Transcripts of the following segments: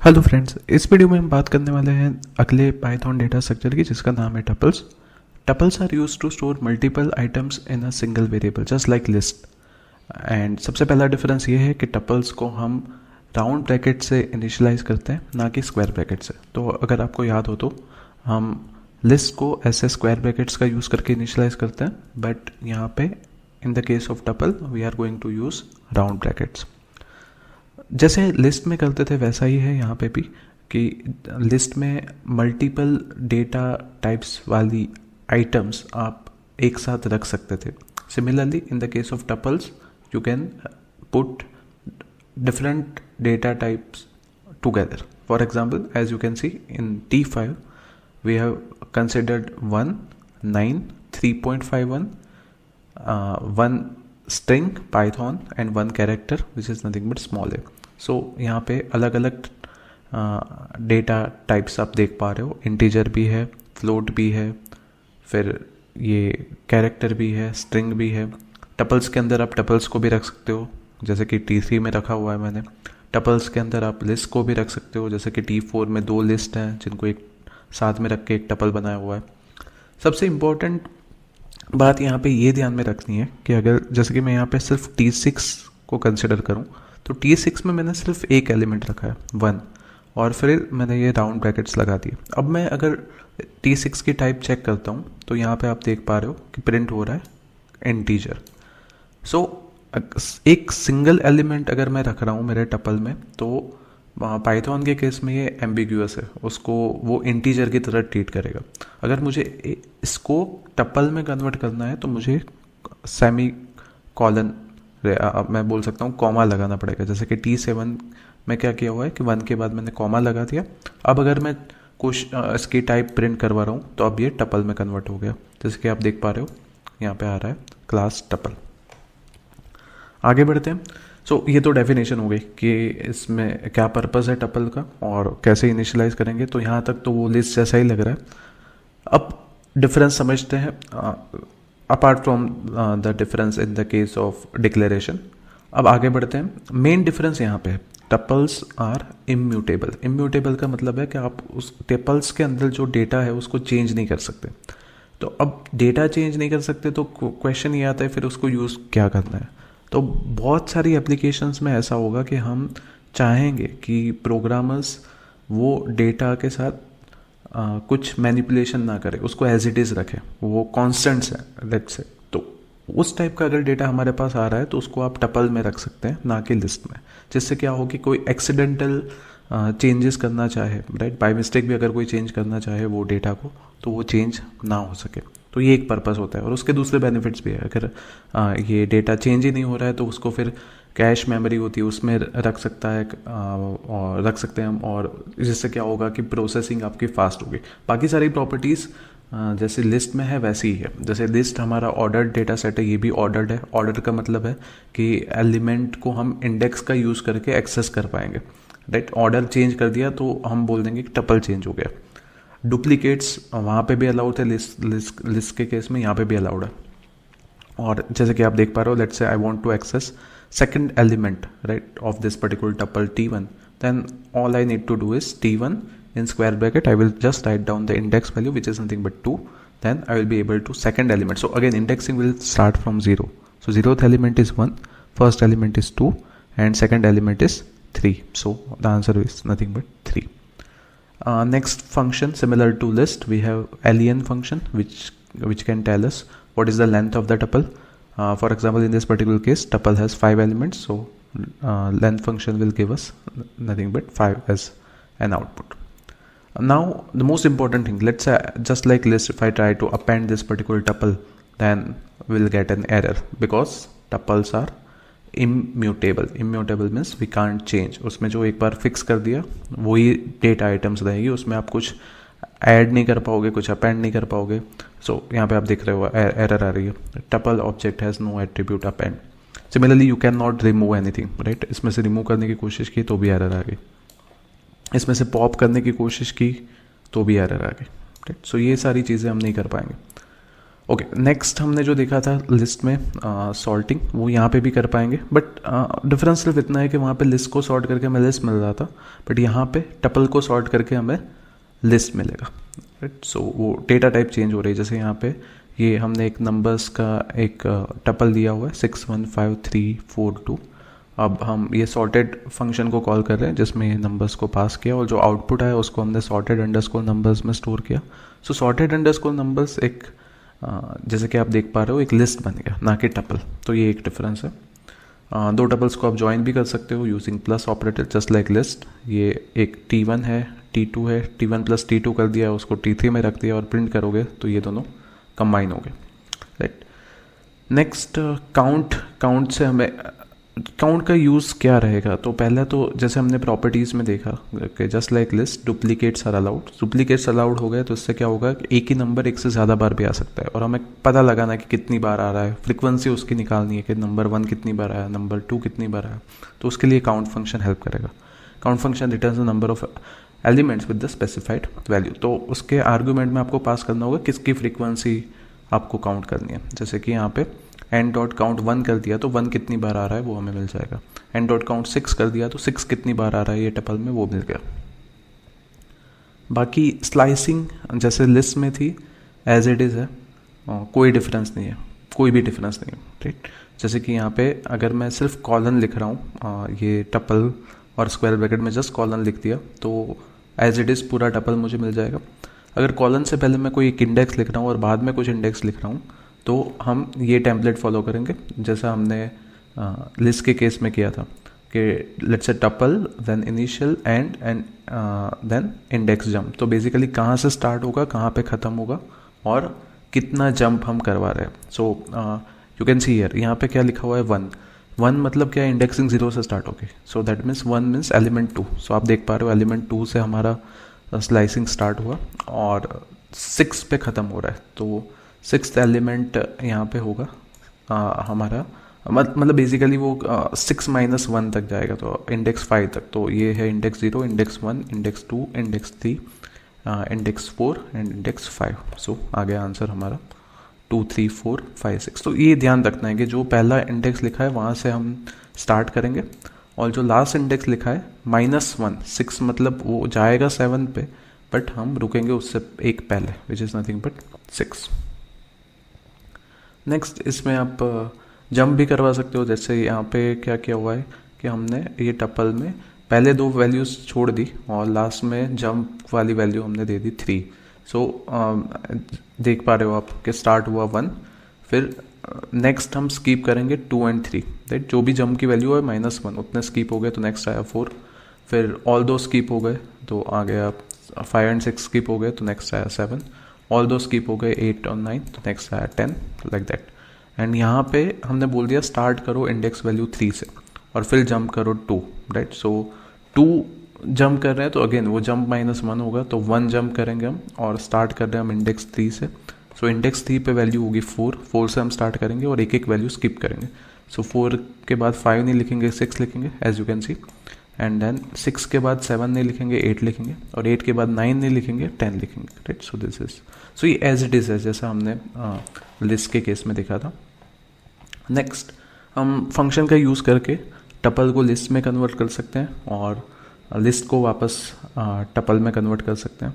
Hello friends, इस video में हम बात करने वाले हैं अगले पाइथन डेटा स्ट्रक्चर की, जिसका नाम है tuples. Tuples are used to store multiple items in a single variable just like list. And सबसे पहला डिफरेंस ये है कि टपल्स को हम राउंड ब्रैकेट से इनिशियलाइज करते हैं, ना कि स्क्वायर ब्रैकेट से। तो अगर आपको याद हो तो हम लिस्ट को ऐसे स्क्वायर ब्रैकेट्स का यूज़ करके इनिशियलाइज करते हैं, बट यहाँ पे in the case of tuple we are going to use round brackets. जैसे लिस्ट में करते थे वैसा ही है यहाँ पे भी, कि लिस्ट में मल्टीपल डेटा टाइप्स वाली आइटम्स आप एक साथ रख सकते थे। Similarly in the case of tuples you can put different data types together. For example, as you can see in T5 we have considered 1, 9, 3.51, one string Python and one character which is nothing but small a. So यहाँ पे अलग अलग data types आप देख पा रहे हो। Integer भी है, फ्लोट भी है, फिर ये कैरेक्टर भी है, स्ट्रिंग भी है। टपल्स के अंदर आप टपल्स को भी रख सकते हो, जैसे कि T3 में रखा हुआ है मैंने। टपल्स के अंदर आप लिस्ट को भी रख सकते हो, जैसे कि T4 में 2 लिस्ट हैं जिनको एक साथ में रख के एक टपल बनाया हुआ है। सबसे इम्पोर्टेंट बात यहाँ पे ये ध्यान में रखनी है कि अगर जैसे कि मैं यहाँ पे सिर्फ T6 को कंसिडर करूँ तो T6 में मैंने सिर्फ एक एलिमेंट रखा है 1, और फिर मैंने ये राउंड ब्रैकेट्स लगा दिए। अब मैं अगर T6 की टाइप चेक करता हूँ तो यहाँ पे आप देख पा रहे हो कि प्रिंट हो रहा है इंटीजर। सो एक सिंगल एलिमेंट अगर मैं रख रहा हूँ मेरे टपल में, तो पाइथन के केस में ये एम्बिग्यूअस है, उसको वो इंटीजर की तरह ट्रीट करेगा। अगर मुझे इसको टपल में कन्वर्ट करना है तो मुझे सेमी कॉलन, मैं बोल सकता हूँ कॉमा लगाना पड़ेगा। जैसे कि T7 में क्या किया हुआ है कि 1 के बाद मैंने कॉमा लगा दिया। अब अगर मैं कुछ इसकी टाइप प्रिंट करवा रहा हूँ तो अब ये टपल में कन्वर्ट हो गया, जैसे कि आप देख पा रहे हो यहाँ पे आ रहा है क्लास टपल। आगे बढ़ते हैं। सो ये तो डेफिनेशन हो गई कि इसमें क्या पर्पस है टपल का और कैसे इनिशियलाइज करेंगे। तो यहाँ तक तो वो लिस्ट जैसा ही लग रहा है। अब डिफरेंस समझते हैं, apart from the difference in the case of declaration. अब आगे बढ़ते हैं। मेन डिफरेंस यहाँ पे है, टपल्स आर इम्यूटेबल। इम्यूटेबल का मतलब है कि आप उस टपल्स के अंदर जो डेटा है उसको चेंज नहीं कर सकते। तो अब डेटा चेंज नहीं कर सकते तो क्वेश्चन ये आता है फिर उसको यूज़ क्या करना है। तो बहुत सारी एप्लीकेशंस में ऐसा होगा कि हम चाहेंगे कि प्रोग्रामर्स वो डेटा के साथ कुछ मैनिपुलेशन ना करें, उसको एज इट इज़ रखें, वो कॉन्स्टेंट्स है लेट्स से। तो उस टाइप का अगर डेटा हमारे पास आ रहा है तो उसको आप टपल में रख सकते हैं, ना कि लिस्ट में। जिससे क्या हो कि कोई एक्सीडेंटल चेंजेस करना चाहे, राइट, बाय मिस्टेक भी अगर कोई चेंज करना चाहे वो डेटा को, तो वो चेंज ना हो सके। तो ये एक पर्पस होता है। और उसके दूसरे बेनिफिट्स भी है। अगर ये डेटा चेंज ही नहीं हो रहा है तो उसको फिर कैश मेमोरी होती है उसमें रख सकता है, और रख सकते हैं हम, और जिससे क्या होगा कि प्रोसेसिंग आपकी फास्ट होगी। बाकी सारी प्रॉपर्टीज़ जैसे लिस्ट में है वैसे ही है। जैसे लिस्ट हमारा ऑर्डर्ड डेटा सेट है, ये भी ऑर्डर्ड है। ऑर्डर का मतलब है कि एलिमेंट को हम इंडेक्स का यूज़ करके एक्सेस कर पाएंगे, राइट। ऑर्डर चेंज कर दिया तो हम बोल देंगे कि टपल चेंज हो गया। डुप्लीकेट्स वहाँ पे भी अलाउड है, लिस्ट के केस में यहाँ पे भी अलाउड है। और जैसे कि आप देख पा रहे हो, let's say I want to access second element, right, of this particular tuple T1, then all I need to do is T1 in square bracket I will just write down the index value which is nothing but 2, then I will be able to second element. So again indexing will start from 0. So 0th element is 1, first element is 2, and second element is 3. So the answer is nothing but 3. Next function similar to list, we have alien function which can tell us what is the length of the tuple. For example, in this particular case tuple has 5 elements, so length function will give us nothing but 5 as an output. Now the most important thing, let's say just like list, if I try to append this particular tuple, then we'll get an error because tuples are immutable. Immutable means we can't change. उसमें जो एक बार fix कर दिया वही data items रहेगी, उसमें आप कुछ ऐड नहीं कर पाओगे, कुछ अपेंड नहीं कर पाओगे। सो यहाँ पे आप देख रहे हो एरर आ रही है, tuple object has no attribute append. Similarly you can not remove anything, right. इसमें से रिमूव करने की कोशिश की तो भी एरर आ गई, इसमें से पॉप करने की कोशिश की तो भी एरर आ गई, राइट। सो ये सारी चीज़ें हम नहीं कर पाएंगे। ओके, नेक्स्ट हमने जो देखा था लिस्ट में सॉर्टिंग, वो यहाँ पे भी कर पाएंगे, बट डिफरेंस सिर्फ इतना है कि वहाँ पे लिस्ट को सॉर्ट करके हमें लिस्ट मिल रहा था, बट यहाँ पे टपल को सॉर्ट करके हमें लिस्ट मिलेगा, राइट। सो वो डेटा टाइप चेंज हो रही है। जैसे यहाँ पे ये हमने एक नंबर्स का एक टपल दिया हुआ है 615342। अब हम ये सॉर्टेड फंक्शन को कॉल कर रहे हैं जिसमें ये नंबर्स को पास किया और जो आउटपुट आया उसको हमने सॉर्टेड अंडरस्कोर नंबर्स में स्टोर किया। सो सॉर्टेड अंडरस्कोर नंबर्स एक जैसे कि आप देख पा रहे हो एक लिस्ट बन गया, ना कि टपल। तो ये एक डिफरेंस है। दो टपल्स को आप ज्वाइन भी कर सकते हो using plus operator just like list. ये एक T1 है, T2 है, T1 प्लस T2 कर दिया, उसको T3 में रख दिया और प्रिंट करोगे तो ये दोनों कंबाइन हो गए, राइट। नेक्स्ट काउंट से हमें काउंट का यूज़ क्या रहेगा? तो पहले तो जैसे हमने प्रॉपर्टीज़ में देखा कि just like list duplicates are allowed. Duplicates allowed हो गए तो इससे क्या होगा कि एक ही नंबर एक से ज़्यादा बार भी आ सकता है और हमें पता लगाना है कि कितनी बार आ रहा है, फ्रिक्वेंसी उसकी निकालनी है कि नंबर 1 कितनी बार आया, नंबर 2 कितनी बार आया। तो उसके लिए काउंट फंक्शन हेल्प करेगा। Count function returns the number of elements with the specified value. तो उसके आर्गूमेंट में आपको पास करना होगा किसकी फ्रीक्वेंसी आपको काउंट करनी है। जैसे कि यहाँ पे एन डॉट काउंट 1 कर दिया तो 1 कितनी बार आ रहा है वो हमें मिल जाएगा। एन डॉट काउंट 6 कर दिया तो 6 कितनी बार आ रहा है ये टपल में वो मिल गया। बाकी स्लाइसिंग जैसे लिस्ट में थी एज इट इज़ है, कोई डिफरेंस नहीं है, कोई भी डिफरेंस नहीं है, राइट। जैसे कि यहाँ पे अगर मैं सिर्फ कॉलन लिख रहा हूँ ये टपल और स्क्वायर ब्रैकेट में जस्ट कॉलन लिख दिया तो एज इट इज़ पूरा टपल मुझे मिल जाएगा। अगर कॉलन से पहले मैं कोई एक इंडेक्स लिख रहा हूँ और बाद में कुछ इंडेक्स लिख रहा हूँ तो हम ये टेम्पलेट फॉलो करेंगे जैसा हमने लिस्ट के केस में किया था कि let's say tuple then initial and then index jump. तो बेसिकली कहाँ से स्टार्ट होगा, कहाँ पे ख़त्म होगा और कितना जंप हम करवा रहे हैं। So you can see here यहाँ पे क्या लिखा हुआ है 1 मतलब क्या है, इंडेक्सिंग 0 से स्टार्ट होगी। So that means 1 means element 2। सो आप देख पा रहे हो एलिमेंट 2 से हमारा स्लाइसिंग स्टार्ट हुआ और 6 पे ख़त्म हो रहा है। तो 6th एलिमेंट यहाँ पे होगा हमारा, मतलब बेसिकली वो 6 - 1 तक जाएगा तो इंडेक्स 5 तक। तो ये है index 0, index 1, index 2, index 3, index 4 and index 5। सो आ गया आंसर हमारा 2, 3, 4, 5, 6। तो ये ध्यान रखना है कि जो पहला इंडेक्स लिखा है वहाँ से हम स्टार्ट करेंगे और जो लास्ट इंडेक्स लिखा है -1 6 मतलब वो जाएगा 7 पे, बट हम रुकेंगे उससे एक पहले which is nothing but 6। Next इसमें आप जंप भी करवा सकते हो। जैसे यहाँ पे क्या किया हुआ है कि हमने ये टपल में पहले 2 वैल्यूज़ छोड़ दी और लास्ट में जंप वाली वैल्यू हमने दे दी 3। सो देख पा रहे हो आप कि स्टार्ट हुआ 1, फिर नेक्स्ट हम स्कीप करेंगे 2 और 3, राइट। जो भी जंप की वैल्यू है -1 उतने स्कीप हो गए तो नेक्स्ट आया 4, फिर ऑल 2 स्कीप हो गए तो आ गया 5 और 6 स्कीप हो गए तो नेक्स्ट आया 7, ऑल 2 स्कीप हो गए 8 और 9 तो नेक्स्ट आया 10, लाइक दैट। एंड यहाँ पे हमने बोल दिया स्टार्ट करो इंडेक्स वैल्यू 3 से और फिर जंप करो 2, राइट। सो 2 जंप कर रहे हैं तो अगेन वो जंप -1 होगा तो 1 जंप करेंगे हम और स्टार्ट कर रहे हैं हम इंडेक्स 3 से। सो इंडेक्स 3 पे वैल्यू होगी 4 से हम स्टार्ट करेंगे और एक वैल्यू स्किप करेंगे। सो 4 के बाद 5 नहीं लिखेंगे, 6 लिखेंगे as you can see, and then 6 के बाद 7 नहीं लिखेंगे, 8 लिखेंगे और 8 के बाद 9 नहीं लिखेंगे, 10 लिखेंगे, right. So this is so ये एज इट इज़ है जैसा हमने लिस्ट के केस में देखा था। नेक्स्ट हम फंक्शन का यूज़ करके टपल को लिस्ट में कन्वर्ट कर सकते हैं और लिस्ट को वापस टपल में कन्वर्ट कर सकते हैं,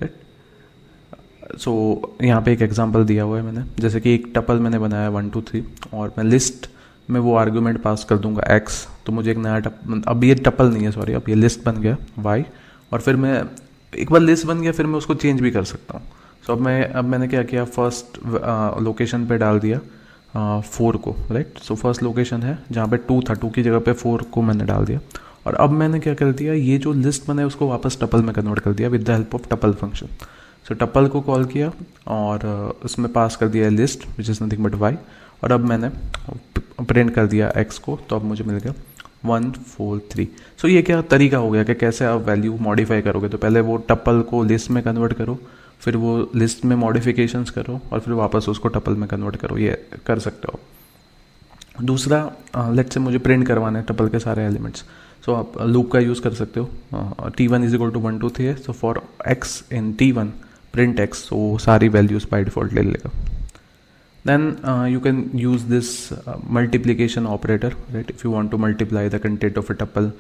राइट। सो यहाँ पे एक एग्जांपल दिया हुआ है मैंने, जैसे कि एक टपल मैंने बनाया 1, 2, 3 और मैं लिस्ट में वो आर्गुमेंट पास कर दूंगा x, तो मुझे एक नया अब ये टपल नहीं है, सॉरी, अब ये लिस्ट बन गया y और फिर मैं एक बार लिस्ट बन गया फिर मैं उसको चेंज भी कर सकता हूँ। सो अब मैंने क्या किया, फर्स्ट लोकेशन पे डाल दिया 4 को, राइट। सो फर्स्ट लोकेशन है जहाँ पे 2 था, 2 की जगह पे 4 को मैंने डाल दिया और अब मैंने क्या कर दिया, ये जो लिस्ट बना है उसको वापस टपल में कन्वर्ट कर दिया with the help of tuple function. So tuple को कॉल किया और उसमें पास कर दिया list which is nothing but y और अब मैंने प्रिंट कर दिया x को तो अब मुझे मिल गया 1, 4, 3। सो ये क्या तरीका हो गया कि कैसे आप वैल्यू मॉडिफाई करोगे। तो पहले वो टपल को लिस्ट में कन्वर्ट करो, फिर वो लिस्ट में मॉडिफिकेशंस करो और फिर वापस उसको टपल में कन्वर्ट करो, ये कर सकते हो। दूसरा लेट्स से मुझे प्रिंट करवाना है टपल के सारे एलिमेंट्स, सो आप लूप का यूज़ कर सकते हो। T1 = 1, 2, 3 है, so for x in T1 print x, सो सारी वैल्यूज़ बाय डिफ़ॉल्ट ले लेगा। then you can use this multiplication operator, right? If you want to multiply the content of a tuple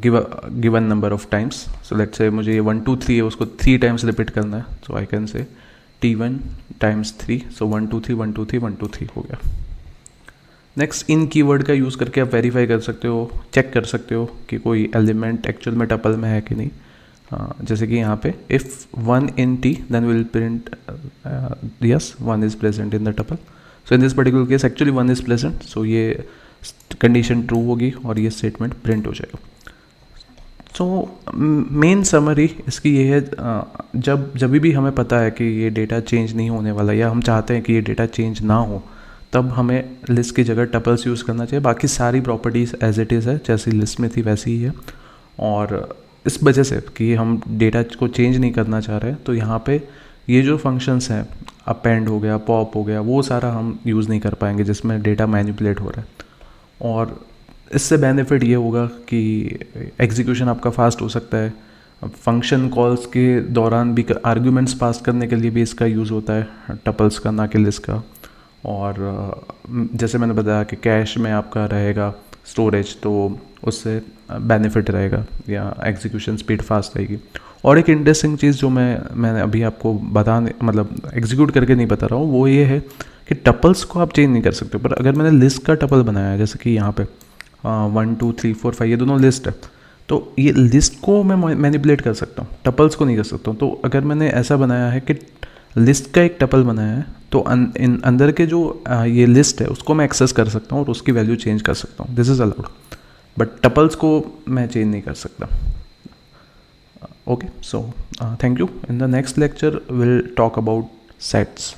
given number of times, so let's say मुझे ये 1 2 3 है, उसको 3 times repeat करना है, so I can say t1 times 3, so 1 2 3 1 2 3 1 2 3 हो गया. Next in keyword का use करके आप वेरीफाई कर सकते हो, चेक कर सकते हो कि कोई एलिमेंट एक्चुअल में टपल में है कि नहीं. जैसे कि यहाँ पे if 1 in t then we will print yes 1 is present in the tuple. So in this particular case actually 1 is present, so ये कंडीशन ट्रू होगी और ये स्टेटमेंट प्रिंट हो जाएगा. सो मेन समरी इसकी ये है, जब भी हमें पता है कि ये डेटा चेंज नहीं होने वाला या हम चाहते हैं कि ये डेटा चेंज ना हो, तब हमें लिस्ट की जगह टपल्स यूज़ करना चाहिए. बाकी सारी प्रॉपर्टीज़ एज इट इज़ है, जैसी लिस्ट में थी वैसी ही है. और इस वजह से कि हम डेटा को चेंज नहीं करना चाह रहे हैं, तो यहाँ पे ये जो फंक्शंस हैं, अपेंड हो गया, पॉप हो गया, वो सारा हम यूज़ नहीं कर पाएंगे जिसमें डेटा मैनिपुलेट हो रहा है. और इससे बेनिफिट ये होगा कि एग्जीक्यूशन आपका फास्ट हो सकता है. फंक्शन कॉल्स के दौरान भी आर्ग्यूमेंट्स पास करने के लिए भी इसका यूज़ होता है, टपल्स का, ना कि लिस्ट का. और जैसे मैंने बताया कि कैश में आपका रहेगा स्टोरेज, तो उससे बेनिफिट रहेगा या एग्जीक्यूशन स्पीड फास्ट रहेगी. और एक इंटरेस्टिंग चीज़ जो मैंने अभी आपको मतलब एग्जीक्यूट करके नहीं बता रहा हूँ, वो ये है कि टपल्स को आप चेंज नहीं कर सकते. पर अगर मैंने लिस्ट का टपल बनाया है, जैसे कि यहाँ पे 1 2 3 4 5 ये दोनों लिस्ट है, तो ये लिस्ट को मैं मैनिपुलेट कर सकता हूँ, टपल्स को नहीं कर सकता हूँ. तो अगर मैंने ऐसा बनाया है कि लिस्ट का एक टपल बनाया है, तो अंदर के जो ये लिस्ट है उसको मैं एक्सेस कर सकता हूँ और उसकी वैल्यू चेंज कर सकता हूँ. This is allowed, but tuples को मैं चेंज नहीं कर सकता. Okay, so thank you. In the next lecture will talk about sets.